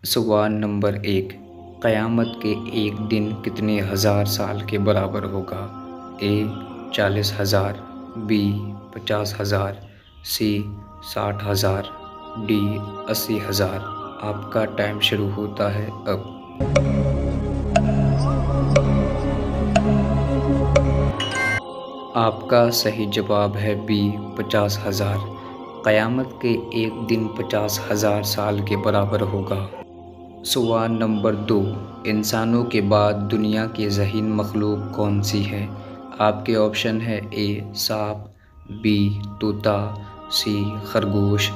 सवाल नंबर 1। क़यामत के एक दिन कितने हज़ार साल के बराबर होगा? ए 40,000, बी 50,000, सी 60,000, डी 80,000। आपका टाइम शुरू होता है अब। आपका सही जवाब है बी 50,000। क़यामत के एक दिन 50,000 साल के बराबर होगा। सवाल नंबर 2। इंसानों के बाद दुनिया की ज़हीन मखलूक कौन सी है? आपके ऑप्शन है ए सांप, बी तोता, सी खरगोश,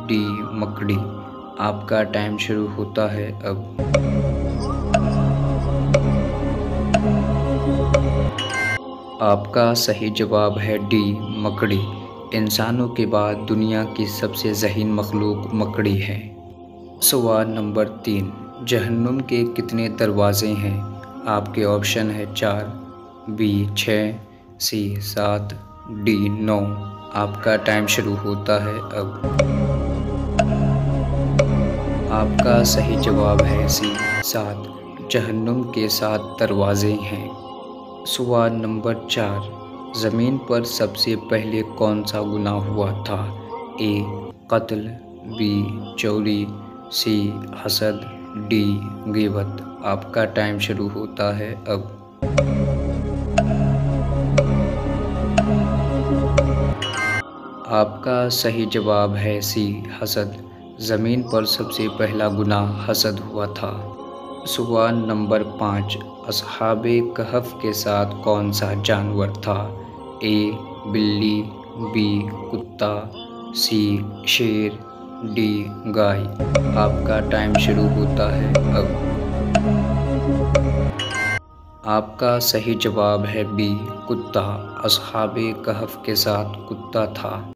डी मकड़ी। आपका टाइम शुरू होता है अब। आपका सही जवाब है डी मकड़ी। इंसानों के बाद दुनिया की सबसे ज़हीन मखलूक मकड़ी है। सवाल नंबर 3। जहन्नुम के कितने दरवाज़े हैं? आपके ऑप्शन है 4, बी 6, सी 7, डी 9। आपका टाइम शुरू होता है अब। आपका सही जवाब है सी 7। जहन्नुम के 7 दरवाज़े हैं। सवाल नंबर 4। ज़मीन पर सबसे पहले कौन सा गुनाह हुआ था? ए कत्ल, बी चोरी, सी हसद, डी ग़ीबत। आपका टाइम शुरू होता है अब। आपका सही जवाब है सी हसद। ज़मीन पर सबसे पहला गुनाह हसद हुआ था। सवाल नंबर 5। अस्हाबे कहफ के साथ कौन सा जानवर था? ए बिल्ली, बी कुत्ता, सी शेर, डी गाय। आपका टाइम शुरू होता है अब। आपका सही जवाब है बी कुत्ता। अस्हाबे कहफ के साथ कुत्ता था।